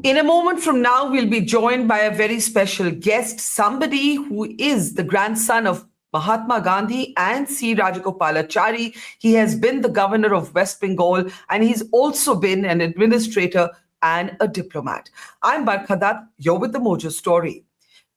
In a moment from now, we'll be joined by a very special guest, somebody who is the grandson of Mahatma Gandhi and C. Rajagopalachari. He has been the governor of West Bengal, and he's also been an administrator and a diplomat. I'm Barkha Dutt. You're with the Mojo Story.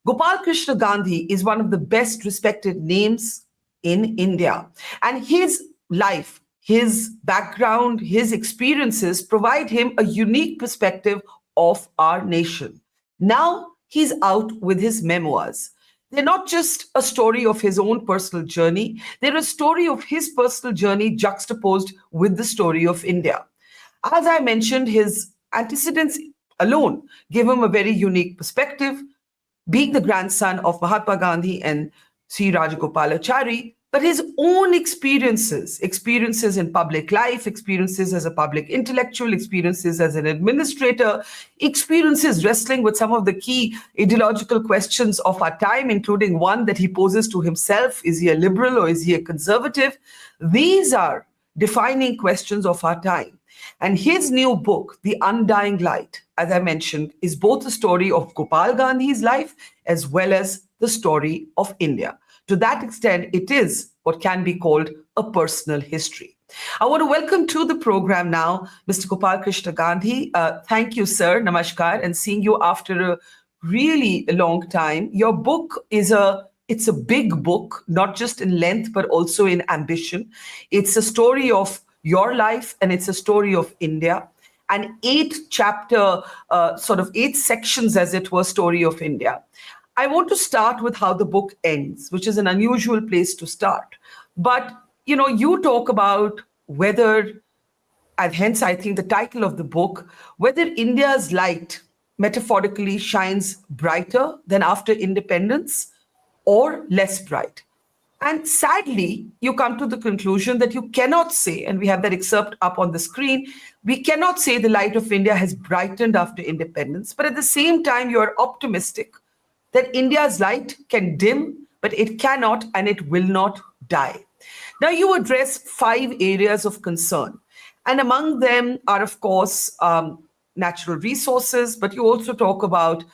Gopalkrishna Gandhi is one of the best respected names in India, and his life, his background, his experiences provide him a unique perspective of our nation. Now he's out with his memoirs. They're not just a story of his own personal journey, they're a story of his personal journey juxtaposed with the story of India. As I mentioned, his antecedents alone give him a very unique perspective, being the grandson of Mahatma Gandhi and C. Rajagopalachari, but his own experiences in public life, experiences as a public intellectual, experiences as an administrator, experiences wrestling with some of the key ideological questions of our time, including one that he poses to himself: is he a liberal or is he a conservative? These are defining questions of our time. And his new book, The Undying Light, as I mentioned, is both the story of Gopal Gandhi's life as well as the story of India. To that extent, it is what can be called a personal history. I want to welcome to the program now Mr. Gopalkrishna Gandhi. Thank you, sir. Namaskar. And seeing you after a really long time. Your book it's a big book, not just in length, but also in ambition. It's a story of your life and it's a story of India. An 8-chapter, eight sections, as it were, story of India. I want to start with how the book ends, which is an unusual place to start. But, you talk about whether, and hence I think the title of the book, whether India's light metaphorically shines brighter than after independence or less bright. And sadly, you come to the conclusion that you cannot say, and we have that excerpt up on the screen, we cannot say the light of India has brightened after independence, but at the same time, you are optimistic that India's light can dim, but it cannot and it will not die. Now, you address 5 areas of concern, and among them are, of course, natural resources, but you also talk about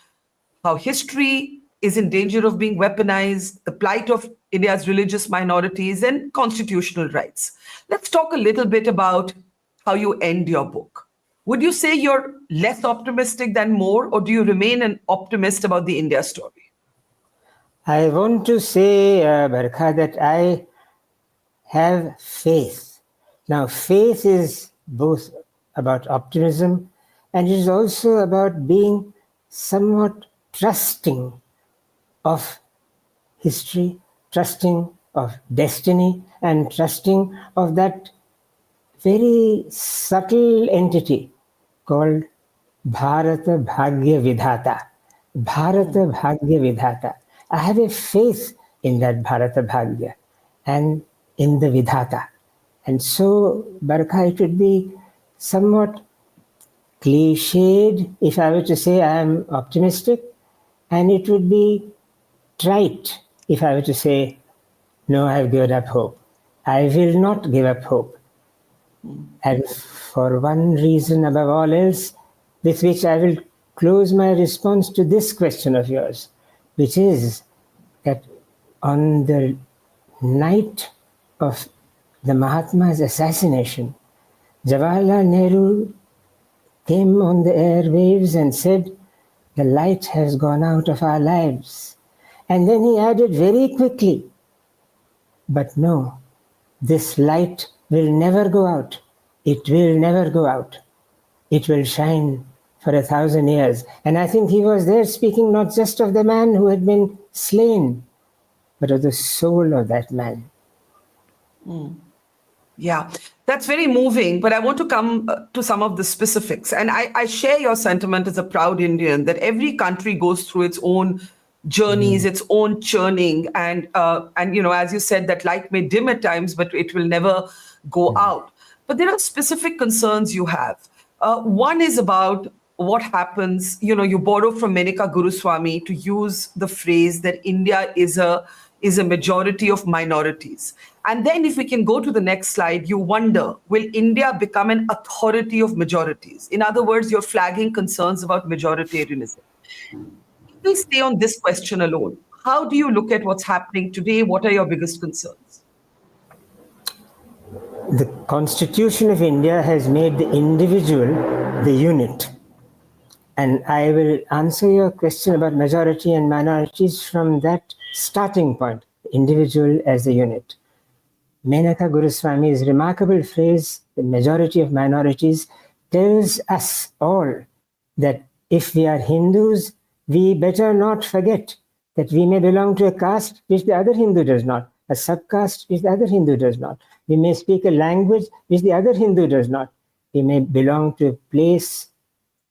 how history is in danger of being weaponized, the plight of India's religious minorities, and constitutional rights. Let's talk a little bit about how you end your book. Would you say you're less optimistic than more, or do you remain an optimist about the India story? I want to say, Barkha, that I have faith. Now, faith is both about optimism and it is also about being somewhat trusting of history, trusting of destiny, and trusting of that very subtle entity called Bharata Bhagya Vidhata. Bharata Bhagya Vidhata. I have a faith in that Bharata Bhagya and in the Vidhata. And so, Barkha, it would be somewhat cliched if I were to say I am optimistic, and it would be trite if I were to say, no, I have given up hope. I will not give up hope. And for one reason above all else, with which I will close my response to this question of yours, which is that on the night of the Mahatma's assassination, Jawaharlal Nehru came on the airwaves and said, the light has gone out of our lives. And then he added very quickly, but no, this light will never go out. It will never go out. It will shine for 1,000 years. And I think he was there speaking not just of the man who had been slain, but of the soul of that man. Yeah, that's very moving, but I want to come to some of the specifics. And I share your sentiment as a proud Indian that every country goes through its own journeys, its own churning. And as you said, that light may dim at times, but it will never go out. But there are specific concerns you have. One is about what happens, you borrow from Menika Guruswamy to use the phrase that India is a majority of minorities. And then if we can go to the next slide, you wonder, will India become an authority of majorities? In other words, you're flagging concerns about majoritarianism. If we stay on this question alone, how do you look at what's happening today? What are your biggest concerns? The Constitution of India has made the individual the unit. And I will answer your question about majority and minorities from that starting point, individual as a unit. Menaka Guruswami's remarkable phrase, the majority of minorities, tells us all that if we are Hindus, we better not forget that we may belong to a caste which the other Hindu does not, a subcaste which the other Hindu does not. We may speak a language which the other Hindu does not. We may belong to a place,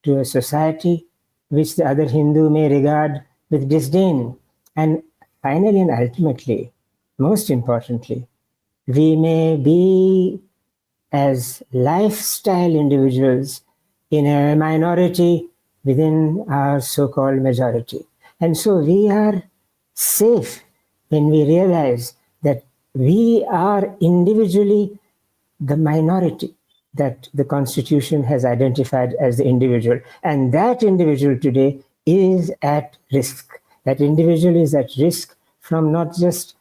to a society which the other Hindu may regard with disdain. And finally and ultimately, most importantly, we may be as lifestyle individuals in a minority within our so-called majority. And so we are safe when we realize that we are individually the minority that the Constitution has identified as the individual. And that individual today is at risk. That individual is at risk from not just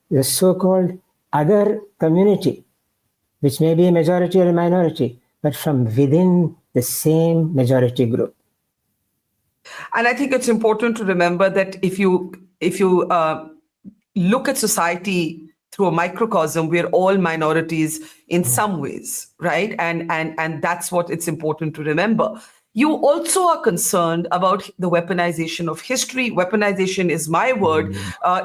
the so-called other community, which may be a majority or a minority, but from within the same majority group. And I think it's important to remember that if you look at society through a microcosm, we're all minorities in some ways, right? And that's what it's important to remember. You also are concerned about the weaponization of history. Weaponization is my word.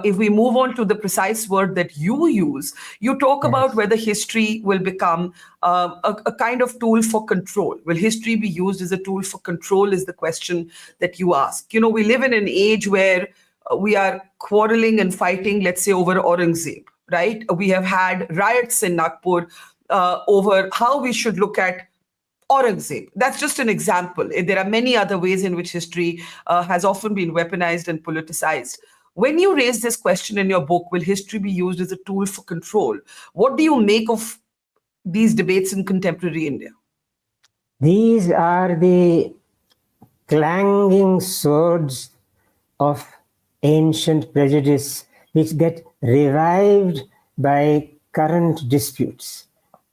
If we move on to the precise word that you use, you talk about whether history will become a kind of tool for control. Will history be used as a tool for control is the question that you ask. You know, we live in an age where we are quarreling and fighting, let's say, over Aurangzeb, right? We have had riots in Nagpur over how we should look at Aurangzeb. That's just an example. There are many other ways in which history has often been weaponized and politicized. When you raise this question in your book, will history be used as a tool for control? What do you make of these debates in contemporary India? These are the clanging swords of ancient prejudice which get revived by current disputes.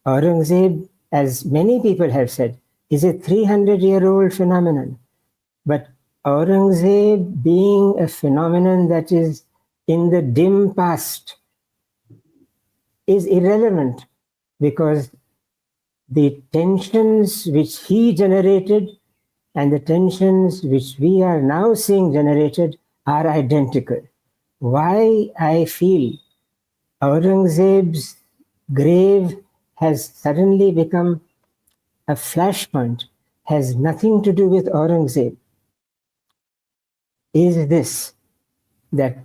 Aurangzeb, as many people have said, is a 300-year-old phenomenon. But Aurangzeb being a phenomenon that is in the dim past is irrelevant because the tensions which he generated and the tensions which we are now seeing generated are identical. Why I feel Aurangzeb's grave has suddenly become a flashpoint has nothing to do with Aurangzeb. Is this, that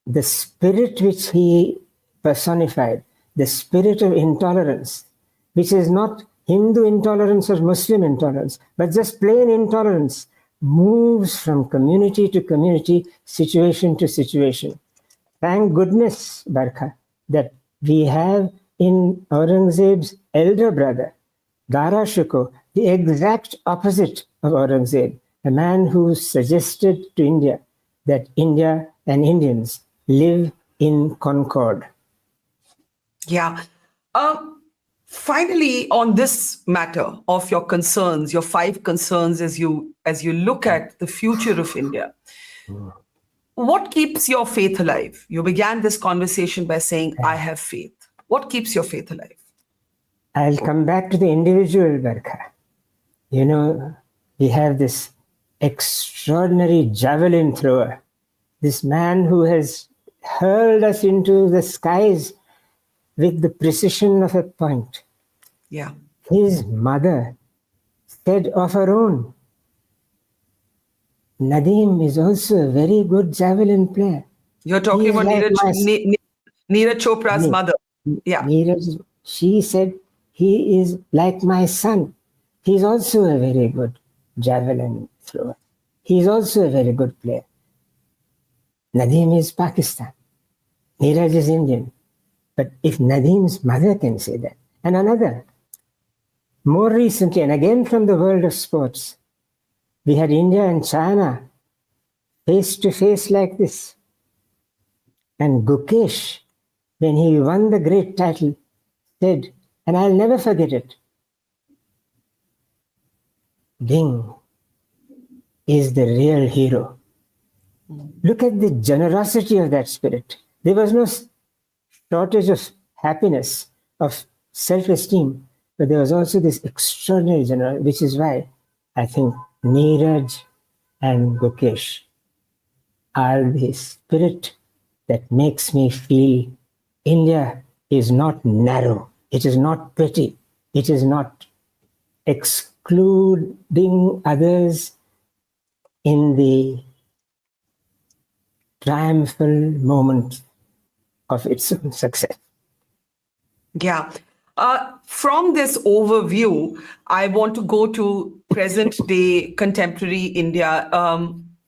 the spirit which he personified, the spirit of intolerance, which is not Hindu intolerance or Muslim intolerance, but just plain intolerance, moves from community to community, situation to situation. Thank goodness, Barkha, that we have in Aurangzeb's elder brother, Dara Shikoh, the exact opposite of Aurangzeb, a man who suggested to India that India and Indians live in concord. Yeah. Finally, on this matter of your concerns, your 5 concerns as you look at the future of India, what keeps your faith alive? You began this conversation by saying, I have faith. What keeps your faith alive? I'll come back to the individual, Barkha. You know, we have this extraordinary javelin thrower, this man who has hurled us into the skies with the precision of a point. Yeah. His mother said of her own, Nadeem is also a very good javelin player. You're talking about Neeraj Chopra's mother. Yeah. Neeraj, she said, he is like my son. He's also a very good javelin thrower. He's also a very good player. Nadeem is Pakistan. Neeraj is Indian. But if Nadim's mother can say that, and another, more recently, and again from the world of sports, we had India and China face to face like this. And Gukesh, when he won the great title, said, and I'll never forget it, Ding is the real hero. Look at the generosity of that spirit. There was no shortage of happiness, of self-esteem, but there was also this extraordinary generosity, which is why I think Neeraj and Gukesh are the spirit that makes me feel India is not narrow, it is not petty, it is not excluding others in the triumphal moment of its own success. Yeah. From this overview, I want to go to present day contemporary India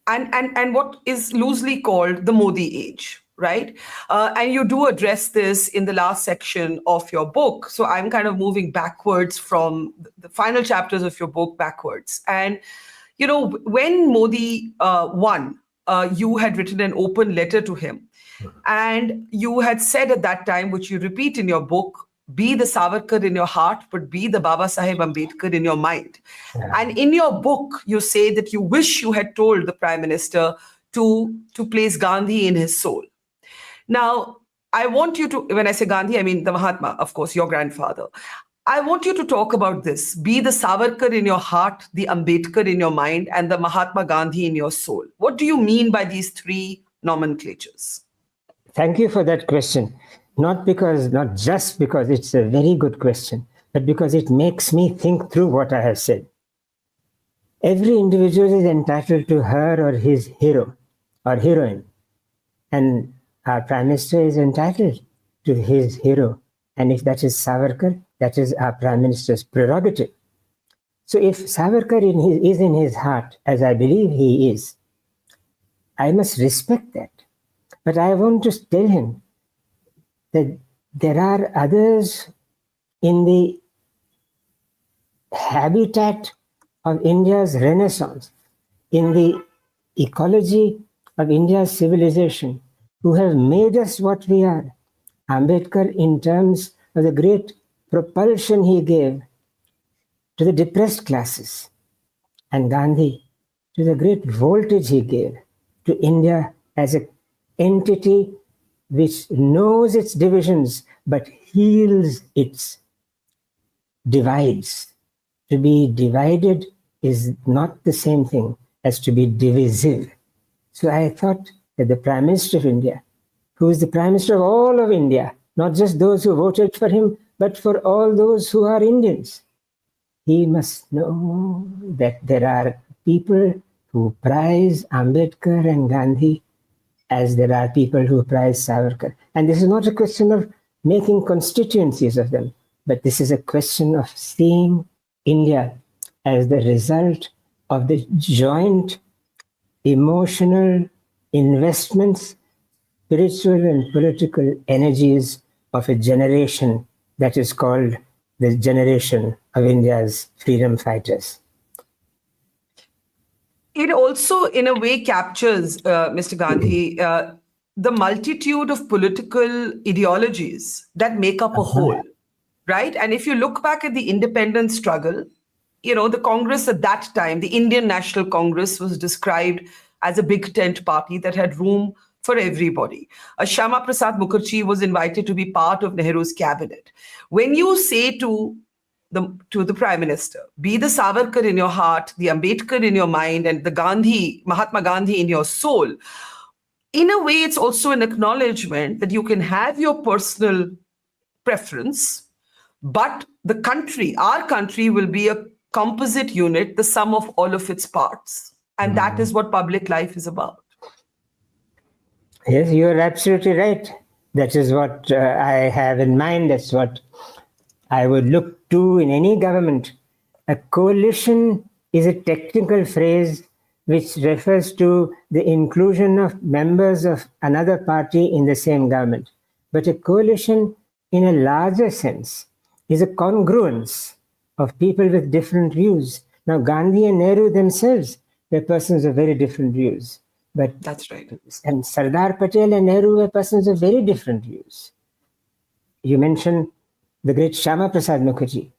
and what is loosely called the Modi age, right? And you do address this in the last section of your book. So I'm kind of moving backwards from the final chapters of your book backwards. And, you know, when Modi won, you had written an open letter to him. And you had said at that time, which you repeat in your book, be the Savarkar in your heart, but be the Baba Saheb Ambedkar in your mind. Yeah. And in your book, you say that you wish you had told the Prime Minister to place Gandhi in his soul. Now, I want you to, when I say Gandhi, I mean the Mahatma, of course, your grandfather. I want you to talk about this. Be the Savarkar in your heart, the Ambedkar in your mind, and the Mahatma Gandhi in your soul. What do you mean by these three nomenclatures? Thank you for that question. Not just because it's a very good question, but because it makes me think through what I have said. Every individual is entitled to her or his hero or heroine. And our Prime Minister is entitled to his hero. And if that is Savarkar, that is our Prime Minister's prerogative. So if Savarkar is in his heart, as I believe he is, I must respect that. But I want to tell him that there are others in the habitat of India's renaissance, in the ecology of India's civilization, who have made us what we are. Ambedkar, in terms of the great propulsion he gave to the depressed classes, and Gandhi to the great voltage he gave to India as an entity which knows its divisions but heals its divides. To be divided is not the same thing as to be divisive. So I thought that the Prime Minister of India, who is the Prime Minister of all of India, not just those who voted for him, but for all those who are Indians, he must know that there are people who prize Ambedkar and Gandhi as there are people who prize Savarkar. And this is not a question of making constituencies of them, but this is a question of seeing India as the result of the joint emotional investments, spiritual and political energies of a generation that is called the generation of India's freedom fighters. It also, in a way, captures, Mr. Gandhi, the multitude of political ideologies that make up a whole, right? And if you look back at the independence struggle, you know, the Congress at that time, the Indian National Congress, was described as a big tent party that had room for everybody. Shyama Prasad Mukherjee was invited to be part of Nehru's cabinet. When you say to the Prime Minister, be the Savarkar in your heart, the Ambedkar in your mind, and the Mahatma Gandhi in your soul, in a way, it's also an acknowledgement that you can have your personal preference, but the country, our country, will be a composite unit, the sum of all of its parts. And that is what public life is about. Yes, you're absolutely right. That is what I have in mind. That's what I would look to in any government. A coalition is a technical phrase which refers to the inclusion of members of another party in the same government. But a coalition in a larger sense, is a congruence of people with different views. Now, Gandhi and Nehru themselves were persons of very different views. But That's right. And Sardar Patel and Nehru were persons of very different views. You mentioned the great Shama Prasad Mukherjee.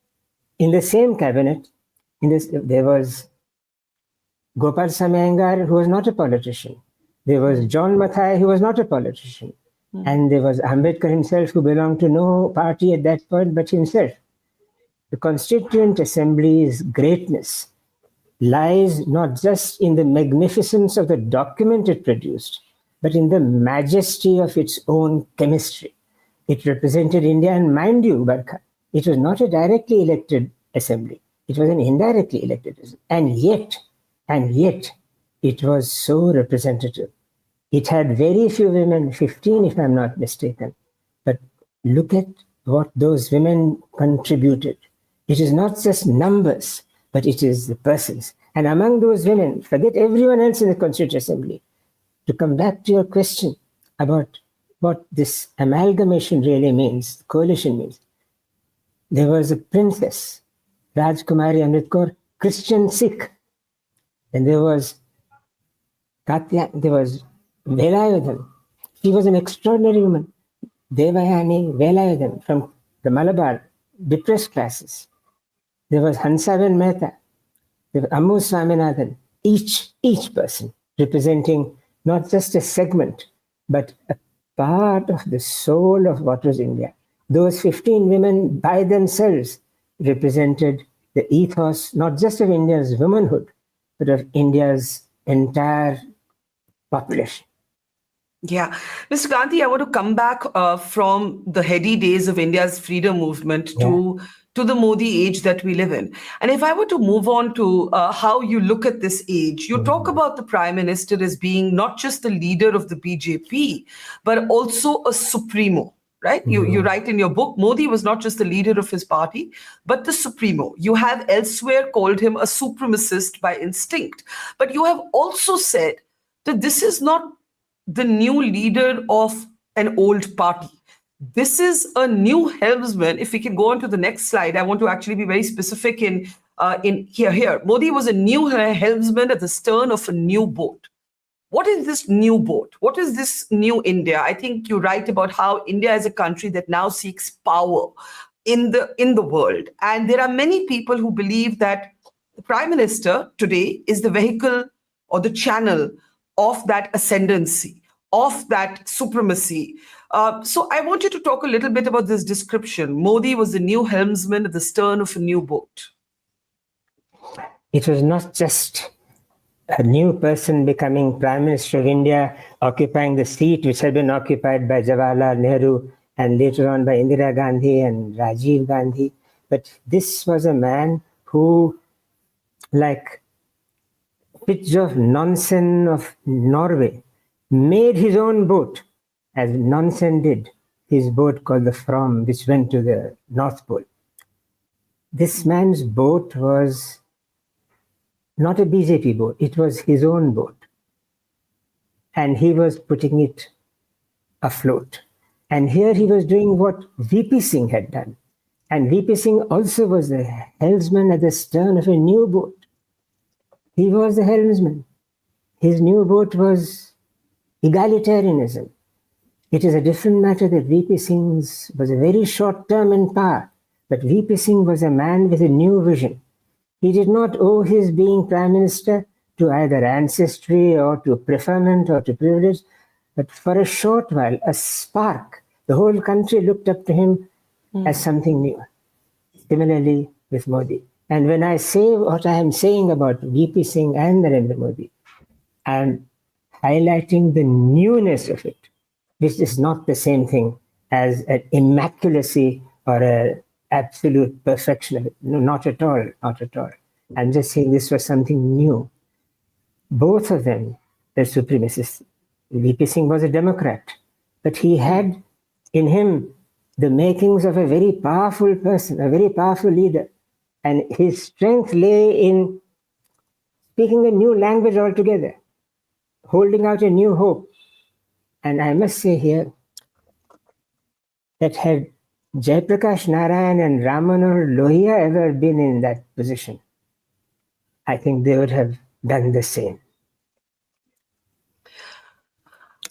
In the same cabinet, there was Gopal Iyengar, who was not a politician. There was John Mathai, who was not a politician. And there was Ambedkar himself, who belonged to no party at that point but himself. The Constituent Assembly's greatness lies not just in the magnificence of the document it produced, but in the majesty of its own chemistry. It represented India, and mind you, Barkha, it was not a directly elected assembly. It was an indirectly elected assembly. And yet, it was so representative. It had very few women, 15 if I'm not mistaken. But look at what those women contributed. It is not just numbers, but it is the persons. And among those women, forget everyone else in the Constituent Assembly. To come back to your question about what this amalgamation really means, coalition means, there was a princess, Rajkumari Amrit, Christian Sikh. And there was Velayudhan. She was an extraordinary woman. Devayani Velayudhan from the Malabar, depressed classes. There was Hansaben Mehta. There was Ammu Swaminathan. Each person representing not just a segment, but a part of the soul of what was India. Those 15 women by themselves represented the ethos, not just of India's womanhood, but of India's entire population. Yeah. Mr. Gandhi, I want to come back from the heady days of India's freedom movement to the Modi age that we live in. And if I were to move on to how you look at this age, you talk about the Prime Minister as being not just the leader of the BJP, but also a supremo. Right? You write in your book, Modi was not just the leader of his party, but the supremo. You have elsewhere called him a supremacist by instinct. But you have also said that this is not the new leader of an old party. This is a new helmsman. If we can go on to the next slide, I want to actually be very specific in here. Modi was a new helmsman at the stern of a new boat. What is this new boat? What is this new India? I think you write about how India is a country that now seeks power in the world. And there are many people who believe that the Prime Minister today is the vehicle or the channel of that ascendancy, of that supremacy. So I want you to talk a little bit about this description. Modi was the new helmsman at the stern of a new boat. It was not just a new person becoming Prime Minister of India, occupying the seat which had been occupied by Jawaharlal Nehru and later on by Indira Gandhi and Rajiv Gandhi. But this was a man who, like Fridtjof Nansen of Norway, made his own boat, as Nansen did, his boat called the From, which went to the North Pole. This man's boat was not a BJP boat, it was his own boat. And he was putting it afloat. And here he was doing what VP Singh had done. And VP Singh also was the helmsman at the stern of a new boat. He was the helmsman. His new boat was egalitarianism. It is a different matter that VP Singh was a very short term in power, but VP Singh was a man with a new vision. He did not owe his being Prime Minister to either ancestry or to preferment or to privilege, but for a short while, a spark. The whole country looked up to him as something new. Similarly with Modi. And when I say what I am saying about VP Singh and Narendra Modi, I am highlighting the newness of it, which is not the same thing as an immaculacy or an absolute perfection of it. No, not at all, not at all. I'm just saying this was something new. Both of them were supremacists. VP Singh was a Democrat, but he had in him the makings of a very powerful person, a very powerful leader. And his strength lay in speaking a new language altogether, holding out a new hope. And I must say here that had Jayaprakash Narayan and Ramanohar Lohia ever been in that position, I think they would have done the same.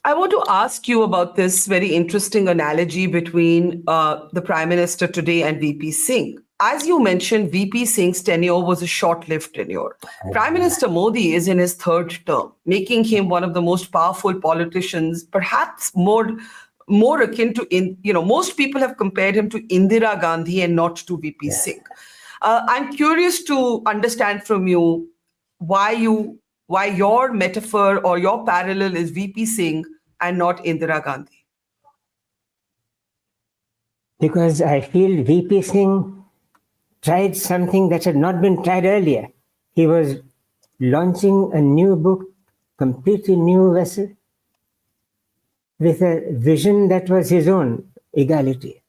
I want to ask you about this very interesting analogy between the Prime Minister today and VP Singh. As you mentioned, VP Singh's tenure was a short-lived tenure. Prime Minister Modi is in his third term, making him one of the most powerful politicians, perhaps more akin to, most people have compared him to Indira Gandhi and not to VP Singh. I'm curious to understand from you why your metaphor or your parallel is VP Singh and not Indira Gandhi. Because I feel VP Singh tried something that had not been tried earlier. He was launching a new book, completely new vessel, with a vision that was his own, equality.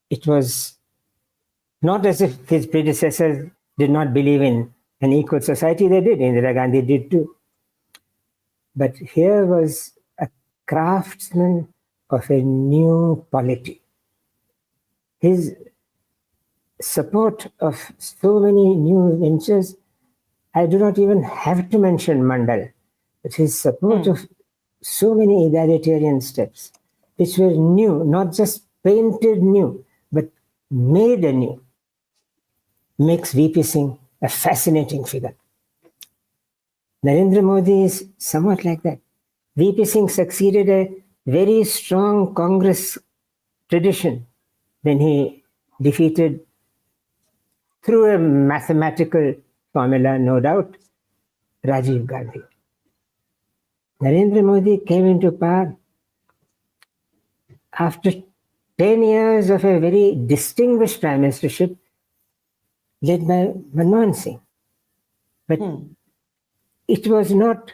It was not as if his predecessors did not believe in an equal society. They did. Indira Gandhi did too. But here was a craftsman of a new polity. His support of so many new ventures, I do not even have to mention Mandal, but his support of so many egalitarian steps, which were new, not just painted new, but made anew, makes VP Singh a fascinating figure. Narendra Modi is somewhat like that. VP Singh succeeded a very strong Congress tradition when he defeated, through a mathematical formula, no doubt, Rajiv Gandhi. Narendra Modi came into power after 10 years of a very distinguished prime ministership led by Manmohan Singh. But it was not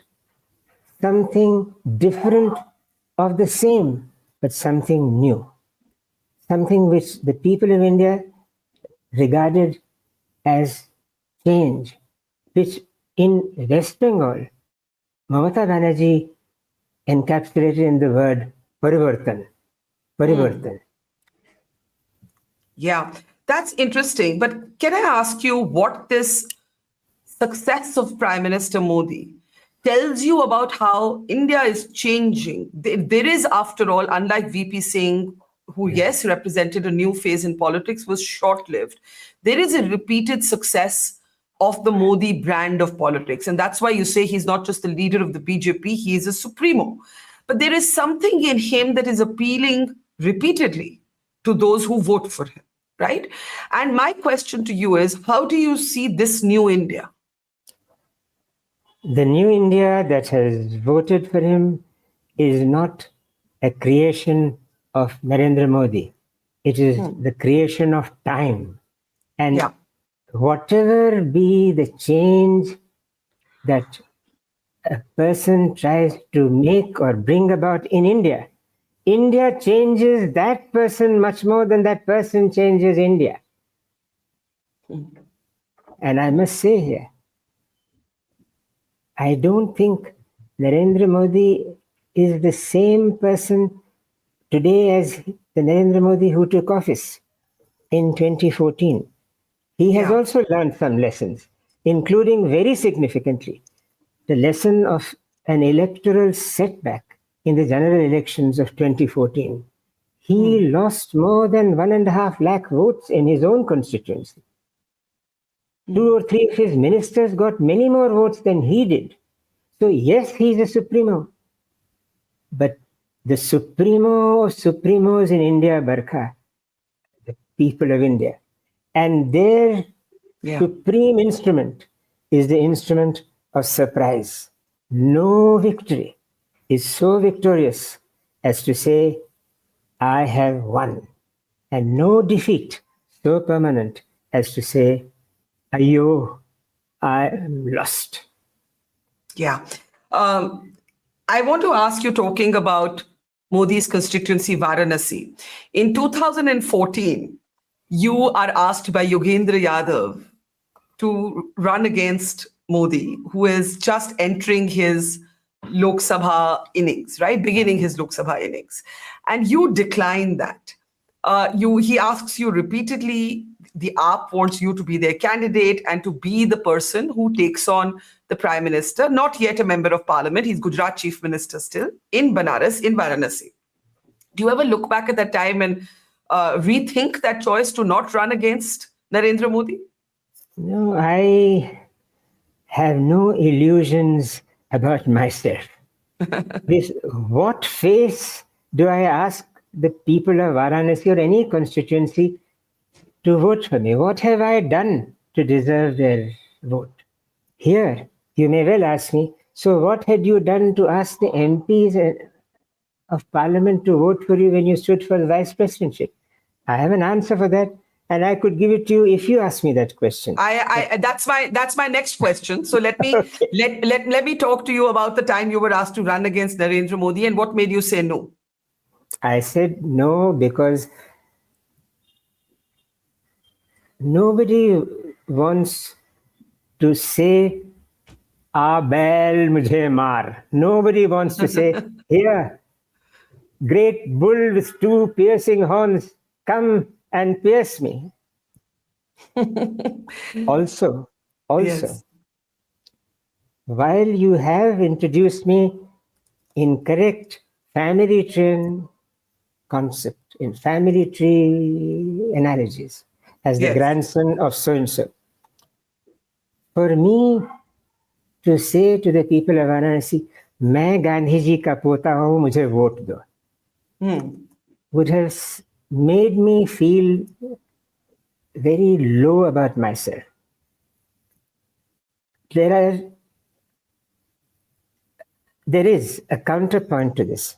something different of the same, but something new. Something which the people of India regarded as change, which in West Bengal, Mamata Banerjee encapsulated in the word parivartan. Parivartan. Yeah, that's interesting. But can I ask you what this success of Prime Minister Modi tells you about how India is changing? There is, after all, unlike VP Singh, who, yes, represented a new phase in politics, was short-lived, there is a repeated success of the Modi brand of politics. And that's why you say he's not just the leader of the BJP, he is a supremo. But there is something in him that is appealing repeatedly to those who vote for him, right? And my question to you is, how do you see this new India? The new India that has voted for him is not a creation of Narendra Modi. It is the creation of time. And whatever be the change that a person tries to make or bring about in India, India changes that person much more than that person changes India. And I must say here, I don't think Narendra Modi is the same person today as the Narendra Modi who took office in 2014. He has also learned some lessons, including very significantly the lesson of an electoral setback in the general elections of 2014. He lost more than 1.5 lakh votes in his own constituency. 2 or 3 of his ministers got many more votes than he did. So yes, he's a supremo. But the supremo of supremos in India, Barkha, the people of India, and their supreme instrument is the instrument of surprise. No victory is so victorious as to say, I have won. And no defeat so permanent as to say, Ayo, I am lost. Yeah. I want to ask you, talking about Modi's constituency, Varanasi. In 2014, you are asked by Yogendra Yadav to run against Modi, who is just entering his Lok Sabha innings, right? Beginning his Lok Sabha innings. And you declined that. He asks you repeatedly, the AAP wants you to be their candidate and to be the person who takes on the Prime Minister, not yet a member of Parliament. He's Gujarat Chief Minister still, in Banaras, in Varanasi. Do you ever look back at that time and rethink that choice to not run against Narendra Modi? No, I have no illusions about myself. With what face do I ask the people of Varanasi or any constituency to vote for me? What have I done to deserve their vote? Here, you may well ask me, so what had you done to ask the MPs of Parliament to vote for you when you stood for the vice presidentship? I have an answer for that, and I could give it to you if you ask me that question. That's my next question. So let me Okay. let me talk to you about the time you were asked to run against Narendra Modi and what made you say no. I said no because nobody wants to say, "Ah, bell mujhe maar." Nobody wants to say, "Here, great bull with two piercing horns, come and pierce me." Also, Yes. while you have introduced me in correct family tree concept, in family tree analogies, as the Yes. grandson of so-and-so, for me to say to the people of Varanasi, मैं गांधी जी का पोता हूं, मुझे vote दो, would have made me feel very low about myself. There is a counterpoint to this,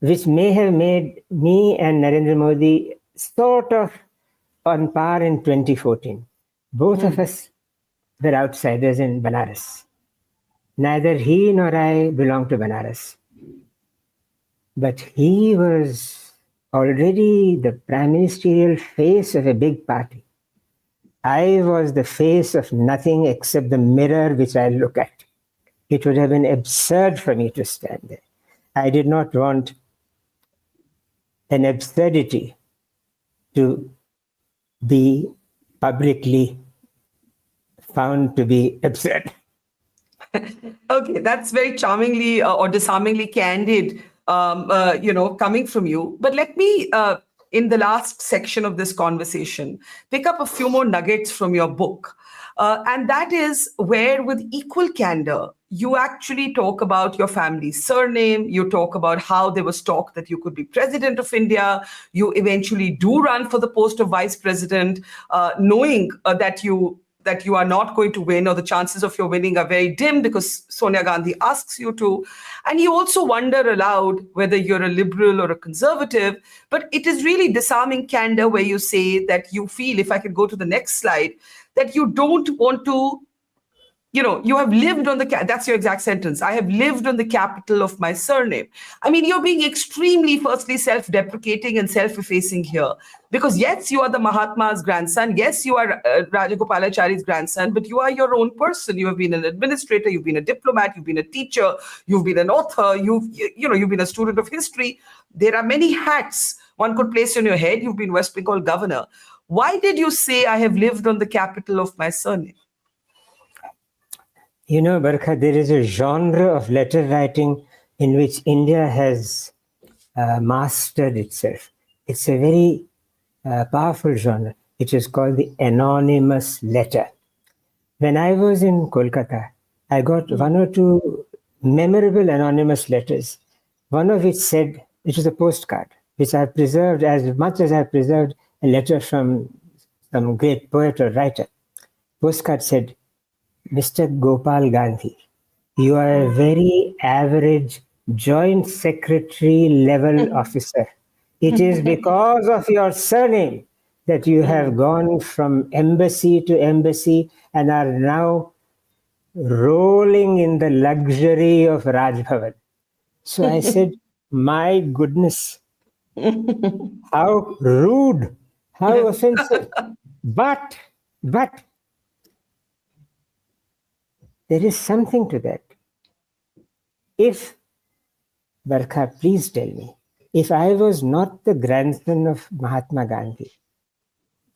which may have made me and Narendra Modi sort of on par in 2014. Both of us were outsiders in Banaras. Neither he nor I belonged to Banaras. But he was already the prime ministerial face of a big party. I was the face of nothing except the mirror which I look at. It would have been absurd for me to stand there. I did not want an absurdity to be publicly found to be absurd. Okay, that's very charmingly or disarmingly candid, coming from you. But let me, in the last section of this conversation, pick up a few more nuggets from your book. And that is where, with equal candor, you actually talk about your family's surname. You talk about how there was talk that you could be president of India. You eventually do run for the post of vice president, knowing that you are not going to win, or the chances of your winning are very dim because Sonia Gandhi asks you to. And you also wonder aloud whether you're a liberal or a conservative. But it is really disarming candor where you say that you feel, if I could go to the next slide, that you don't want to, you have lived on that's your exact sentence. I have lived on the capital of my surname. I mean, you're being extremely, firstly, self-deprecating and self-effacing here. Because yes, you are the Mahatma's grandson. Yes, you are Rajagopalachari's grandson, but you are your own person. You have been an administrator, you've been a diplomat, you've been a teacher, you've been an author, you've been a student of history. There are many hats one could place on your head. You've been West Bengal governor. Why did you say I have lived on the capital of my surname? You know, Barkha, there is a genre of letter writing in which India has mastered itself. It's a very powerful genre. It is called the anonymous letter. When I was in Kolkata, I got one or two memorable anonymous letters. One of which said, it was a postcard, which I have preserved as much as I have preserved a letter from some great poet or writer. Postcard said, Mr. Gopal Gandhi, you are a very average joint secretary level officer. It is because of your surname that you have gone from embassy to embassy and are now rolling in the luxury of Raj Bhavan. So I said, my goodness, how rude, how offensive. But there is something to that. If, Barkha, please tell me, if I was not the grandson of Mahatma Gandhi,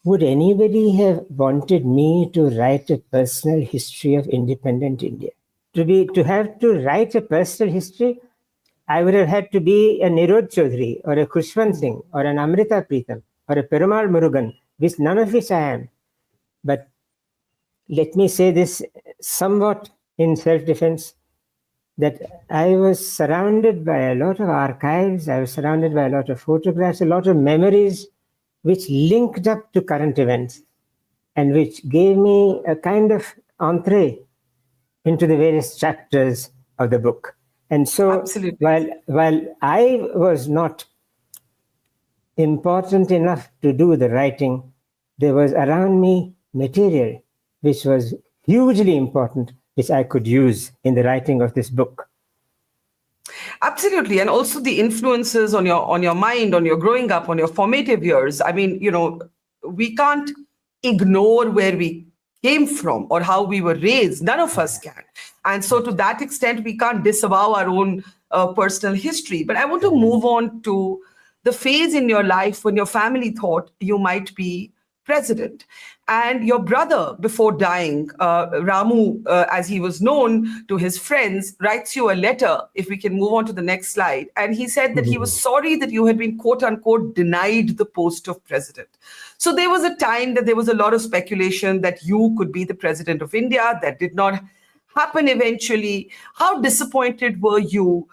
would anybody have wanted me to write a personal history of independent India? To have to write a personal history, I would have had to be a Nirod Chaudhary or a Khushwant Singh or an Amrita Pritam or a Perumal Murugan, which none of which I am. But let me say this somewhat in self-defense, that I was surrounded by a lot of archives, I was surrounded by a lot of photographs, a lot of memories which linked up to current events and which gave me a kind of entree into the various chapters of the book. And so Absolutely. while I was not important enough to do the writing, there was around me material which was hugely important, which I could use in the writing of this book. Absolutely. And also the influences on your mind, on your growing up, on your formative years. I mean, we can't ignore where we came from or how we were raised. None of us can. And so to that extent, we can't disavow our own personal history. But I want to move on to the phase in your life when your family thought you might be president. And your brother, before dying, Ramu, as he was known to his friends, writes you a letter, if we can move on to the next slide. And he said that he was sorry that you had been, quote unquote, denied the post of president. So there was a time that there was a lot of speculation that you could be the president of India. That did not happen eventually. How disappointed were you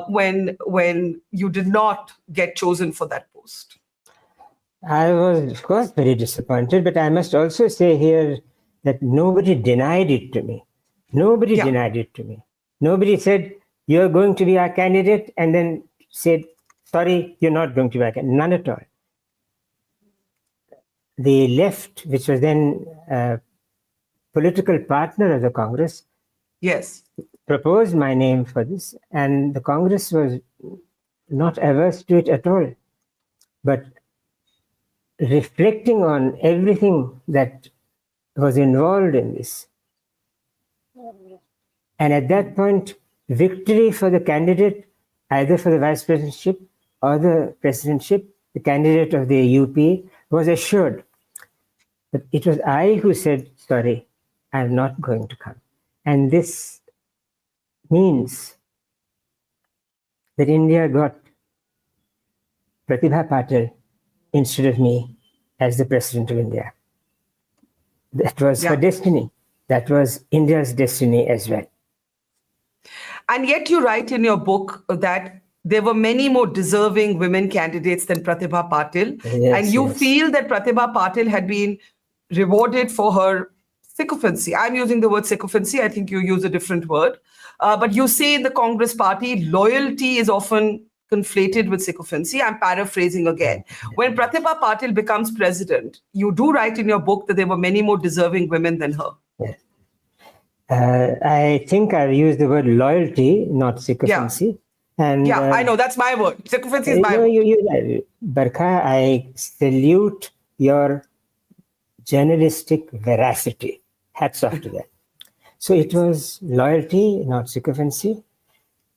when you did not get chosen for that post? I was, of course, very disappointed, but I must also say here that nobody denied it to me. Nobody denied it to me. Nobody said, you're going to be our candidate, and then said, sorry, you're not going to be our candidate. None at all. The left, which was then a political partner of the Congress, Yes. proposed my name for this, and the Congress was not averse to it at all. But reflecting on everything that was involved in this, and at that point, victory for the candidate, either for the vice presidentship or the presidentship, the candidate of the UPA, was assured. But it was I who said, sorry, I'm not going to come. And this means that India got Pratibha Patil instead of me as the president of India. That was her destiny. That was India's destiny as well. And yet you write in your book that there were many more deserving women candidates than Pratibha Patil. Yes, and you yes. feel that Pratibha Patil had been rewarded for her sycophancy. I'm using the word sycophancy. I think you use a different word. But you say in the Congress party, loyalty is often conflated with sycophancy. I'm paraphrasing again. When Pratibha Patil becomes president, you do write in your book that there were many more deserving women than her. Yes. I think I've used the word loyalty, not sycophancy. And I know, that's my word. Sycophancy is my word. Barkha, I salute your journalistic veracity. Hats off to that. So it was loyalty, not sycophancy.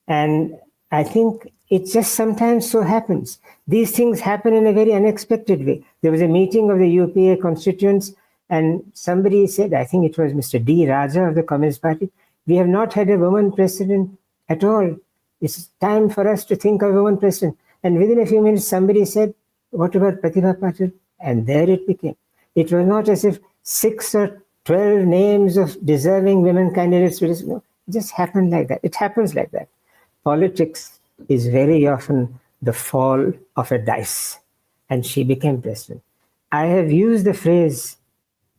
And I think it just sometimes so happens. These things happen in a very unexpected way. There was a meeting of the UPA constituents, and somebody said, I think it was Mr. D. Raja of the Communist Party, we have not had a woman president at all. It's time for us to think of a woman president. And within a few minutes, somebody said, what about Pratibha Patil? And there it became. It was not as if 6 or 12 names of deserving women candidates. No, it just happened like that. It happens like that. Politics is very often the fall of a dice. And she became president. I have used the phrase,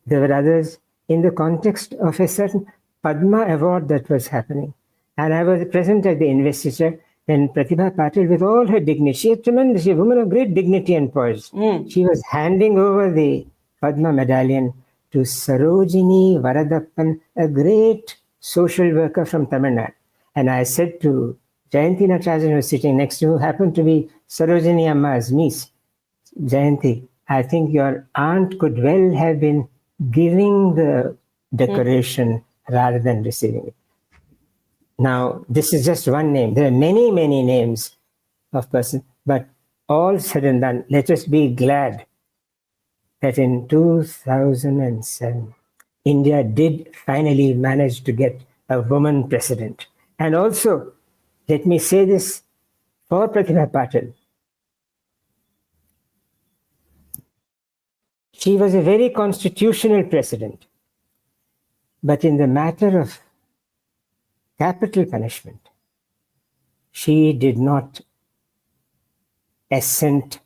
there were others, in the context of a certain Padma award that was happening. And I was present at the investiture when Pratibha Patil, with all her dignity, she is a woman of great dignity and poise. She was handing over the Padma medallion to Sarojini Varadappan, a great social worker from Tamil Nadu. And I said to Jayanti Natarajan, who was sitting next to me, who happened to be Sarojini Amma's niece, Jayanti, I think your aunt could well have been giving the decoration rather than receiving it. Now, this is just one name. There are many, many names of persons. But all said and done, let us be glad that in 2007, India did finally manage to get a woman president. And also, let me say this for Pratibha Patil. She was a very constitutional president, but in the matter of capital punishment, she did not assent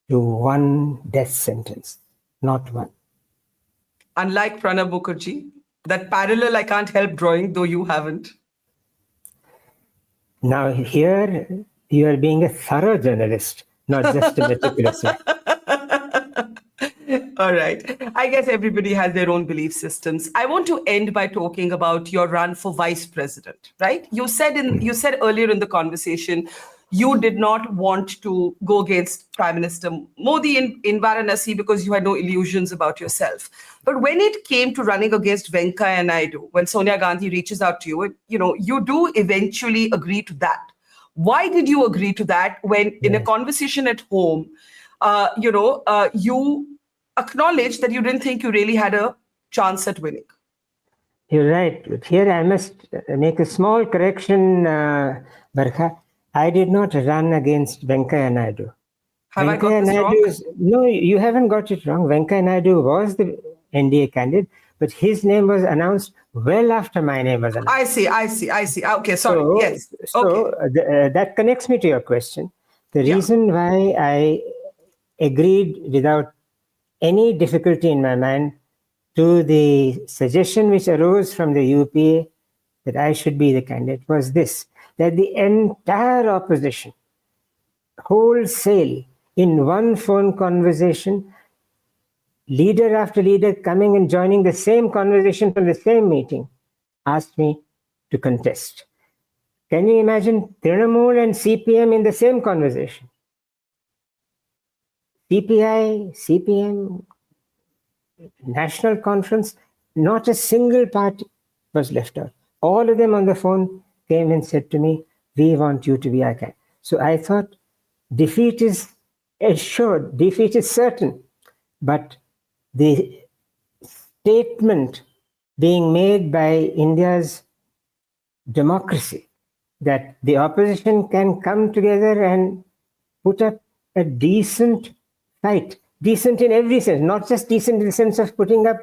to one death sentence, not one. Unlike Pranab Mukherjee, that parallel I can't help drawing, though you haven't. Now here you are being a thorough journalist, not just a meticulous one. All right. I guess everybody has their own belief systems. I want to end by talking about your run for vice president, right? You said earlier in the conversation you did not want to go against Prime Minister Modi in Varanasi because you had no illusions about yourself. But when it came to running against Venkaiah Naidu, when Sonia Gandhi reaches out to you, you do eventually agree to that. Why did you agree to that when in a conversation at home, you acknowledged that you didn't think you really had a chance at winning? You're right. Here I must make a small correction, Barkha. I did not run against Venkaiah Naidu. Have I got this wrong? No, you haven't got it wrong. Venkaiah Naidu was the NDA candidate, but his name was announced well after my name was announced. I see. Okay, sorry. Yes. Okay. That connects me to your question. The reason why I agreed without any difficulty in my mind to the suggestion which arose from the UPA that I should be the candidate was this, that the entire opposition, wholesale, in one phone conversation, leader after leader coming and joining the same conversation from the same meeting, asked me to contest. Can you imagine Trinamool and CPM in the same conversation? CPI, CPM, National Conference, not a single party was left out. All of them on the phone came and said to me, we want you to be our candidate. So I thought, defeat is assured, defeat is certain. But the statement being made by India's democracy that the opposition can come together and put up a decent fight, decent in every sense, not just decent in the sense of putting up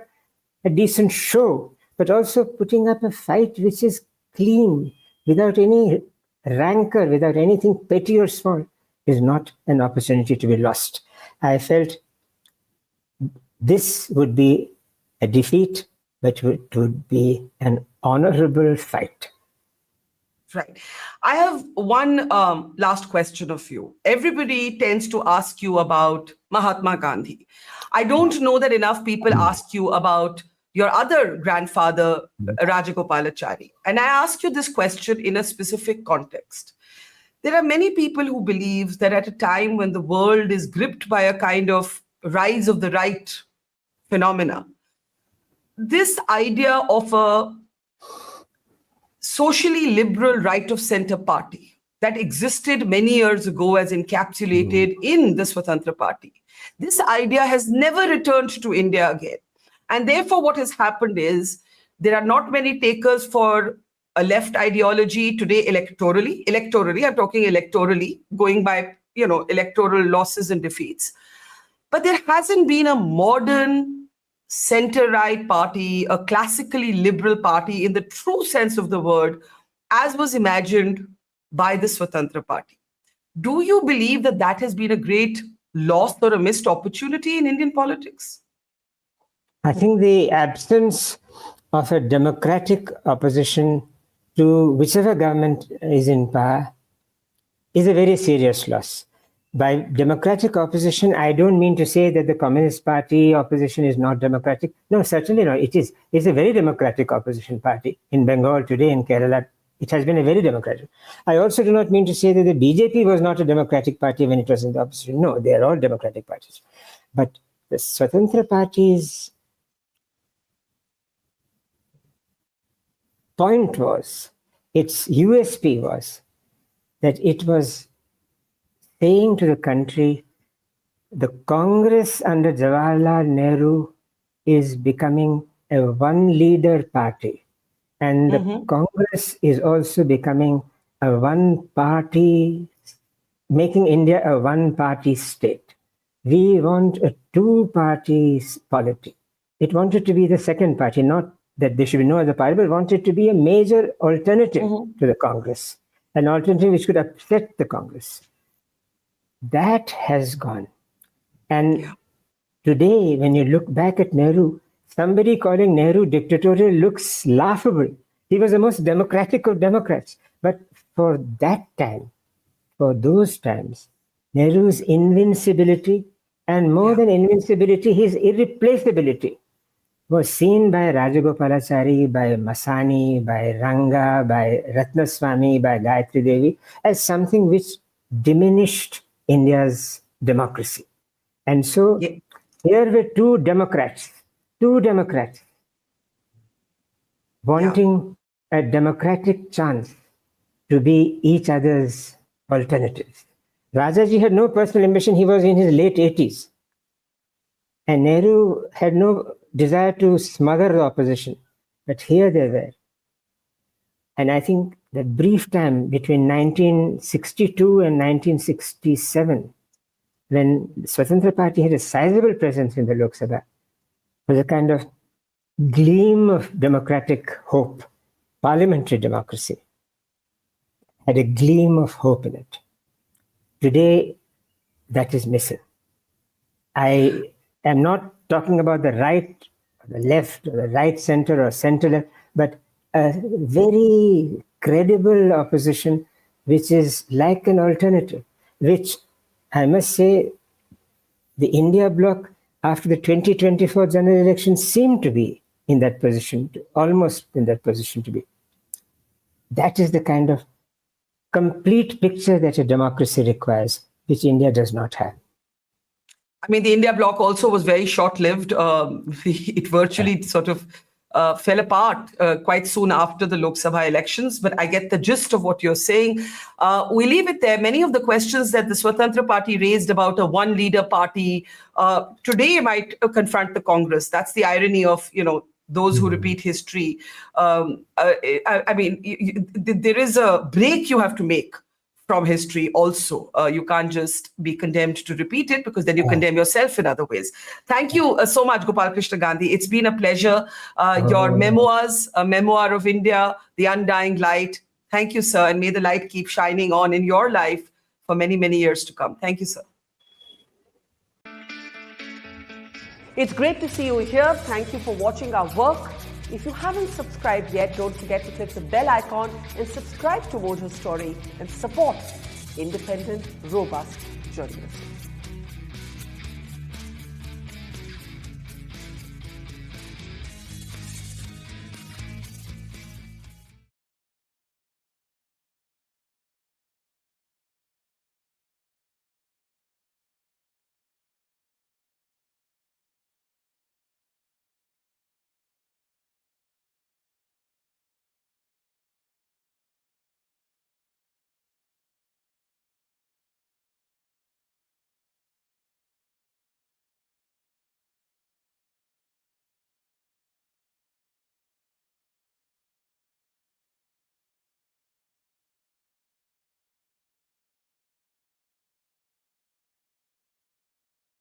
a decent show, but also putting up a fight which is clean, without any rancor, without anything petty or small, is not an opportunity to be lost. I felt this would be a defeat, but it would be an honorable fight. Right. I have one last question of you. Everybody tends to ask you about Mahatma Gandhi. I don't know that enough people ask you about your other grandfather, Rajagopalachari. And I ask you this question in a specific context. There are many people who believe that at a time when the world is gripped by a kind of rise of the right phenomena, this idea of a socially liberal right of center party that existed many years ago as encapsulated in the Swatantra Party, this idea has never returned to India again. And therefore, what has happened is there are not many takers for a left ideology today electorally, I'm talking electorally, going by, electoral losses and defeats. But there hasn't been a modern center-right party, a classically liberal party in the true sense of the word, as was imagined by the Swatantra Party. Do you believe that that has been a great loss or a missed opportunity in Indian politics? I think the absence of a democratic opposition to whichever government is in power is a very serious loss. By democratic opposition, I don't mean to say that the Communist Party opposition is not democratic. No, certainly not. It is. It's a very democratic opposition party. In Bengal today, in Kerala, it has been a very democratic. I also do not mean to say that the BJP was not a democratic party when it was in the opposition. No, they are all democratic parties. But the Swatantra Party's point was, its USP was, that it was saying to the country, the Congress under Jawaharlal Nehru is becoming a one-leader party. And the Congress is also becoming a one-party, making India a one-party state. We want a two-party polity. It wanted to be the second party, not that there should be no other party, but wanted to be a major alternative to the Congress, an alternative which could upset the Congress. That has gone. And today, when you look back at Nehru, somebody calling Nehru dictatorial looks laughable. He was the most democratic of Democrats. But for that time, for those times, Nehru's invincibility, and more than invincibility, his irreplaceability, was seen by Rajagopalachari, by Masani, by Ranga, by Ratnaswamy, by Gayatri Devi as something which diminished India's democracy. And so here were two Democrats wanting a democratic chance to be each other's alternatives. Rajaji had no personal ambition. He was in his late 80s. And Nehru had no desire to smother the opposition. But here they were. And I think the brief time between 1962 and 1967, when the Swatantra Party had a sizable presence in the Lok Sabha, was a kind of gleam of democratic hope. Parliamentary democracy had a gleam of hope in it. Today, that is missing. I am not talking about the right, or the left, or the right center, or center left, but a very credible opposition which is like an alternative, which I must say the India bloc after the 2024 general election seemed to be in that position, almost in that position to be. That is the kind of complete picture that a democracy requires, which India does not have. I mean, the India bloc also was very short-lived. It virtually sort of fell apart quite soon after the Lok Sabha elections, but I get the gist of what you're saying. We leave it there. Many of the questions that the Swatantra Party raised about a one-leader party today might confront the Congress. That's the irony of, those who repeat history. I mean, there is a break you have to make from history also. You can't just be condemned to repeat it, because then you condemn yourself in other ways. Thank you so much, Gopalkrishna Gandhi. It's been a pleasure. Your memoirs, A Memoir of India, The Undying Light. Thank you, sir. And may the light keep shining on in your life for many, many years to come. Thank you, sir. It's great to see you here. Thank you for watching our work. If you haven't subscribed yet, don't forget to click the bell icon and subscribe to Mojo Story and support independent, robust journalism.